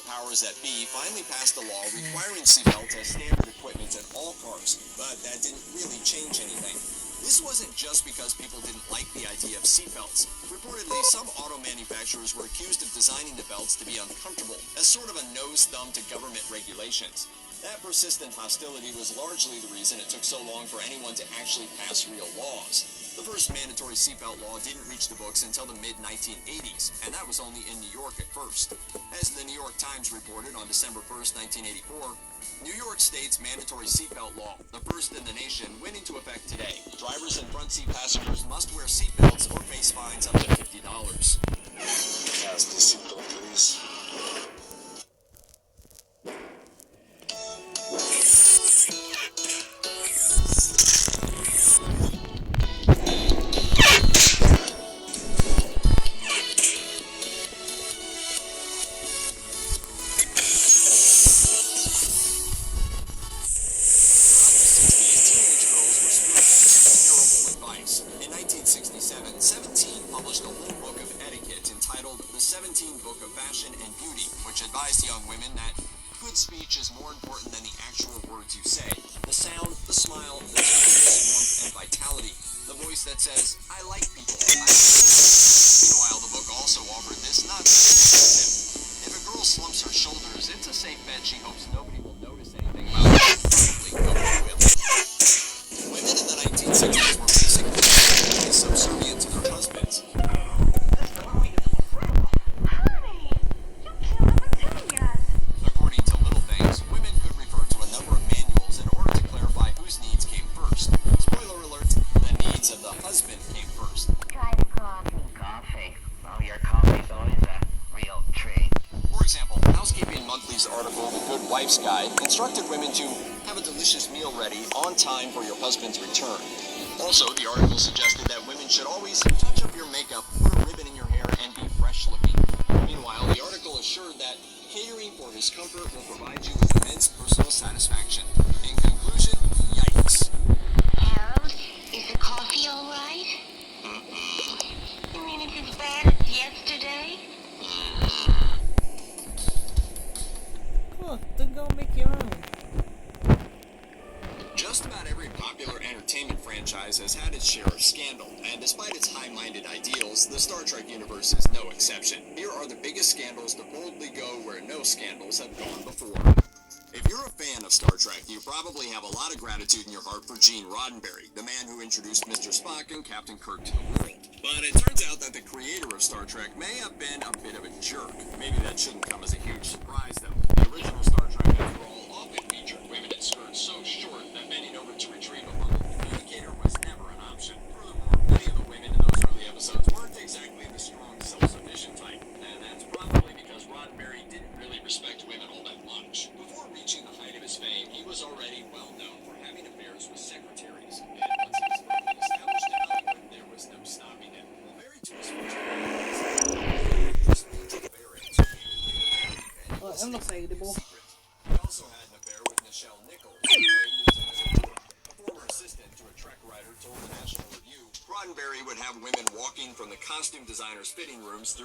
powers that be finally passed a law requiring seatbelts as standard equipment in all cars, but that didn't really change anything. This wasn't just because people didn't like the idea of seatbelts. Reportedly, some auto manufacturers were accused of designing the belts to be uncomfortable, as sort of a nose-thumb to government regulations. That persistent hostility was largely the reason it took so long for anyone to actually pass real laws. The first mandatory seatbelt law didn't reach the books until the mid-1980s, and that was only in New York at first. As the New York Times reported on December 1st, 1984, New York State's mandatory seatbelt law, the first in the nation, went into effect today. Drivers and front seat passengers must wear seatbelts or face fines up to $50. Pass the seatbelt, please. In 1967, 17 published a whole book of etiquette entitled The 17 Book of Fashion and Beauty, which advised young women that good speech is more important than the actual words you say. The sound, the smile, the gentleness, warmth, and vitality. The voice that says, I like people. Meanwhile, the book also offered this not if a girl slumps her shoulders, it's a safe bet she hopes nobody will notice anything about it. Probably nobody will. Women in the 1960s were basically subservient to their husbands. According to Little Things, women could refer to a number of manuals in order to clarify whose needs came first. Spoiler alert, the needs of the husband came first. Try the coffee. Coffee? Well, your coffee's always a real treat. For example, Housekeeping Monthly's article, The Good Wife's Guide, instructed women to have a delicious meal ready on time for your husband's return. Also, the article suggested that women should always touch up your makeup, put a ribbon in your hair, and be fresh looking. Meanwhile, the article assured that catering for his comfort will provide you with immense personal satisfaction. In conclusion, yikes. Harold, is the coffee all right? You mean it's as bad as yesterday? Look, then go make your own. Just about every popular entertainment franchise has had its share of scandal, and despite its high-minded ideals, the Star Trek universe is no exception. Here are the biggest scandals to boldly go where no scandals have gone before. If you're a fan of Star Trek, you probably have a lot of gratitude in your heart for Gene Roddenberry, the man who introduced Mr. Spock and Captain Kirk to the world. But it turns out that the creator of Star Trek may have been a bit of a jerk. Maybe that shouldn't come as a huge surprise, though. The original Star Trek, after all, often featured women in skirts so short that bending over to retrieve a mobile communicator was never an option. Furthermore, many of the women in those early episodes weren't exactly the strong, self-sufficient type, and that's probably because Roddenberry didn't really respect women all that much. Before reaching the height of his fame, he was already well known for having affairs with secretaries, and once he was firmly established in Hollywood, there was no stopping him. While married to his first Oh, I'm not saying it, boy. He also had an affair with Nichelle Nichols, who played Lieutenant. A former assistant to a Trek writer told the National Review, Roddenberry would have women walking from the costume designer's fitting rooms through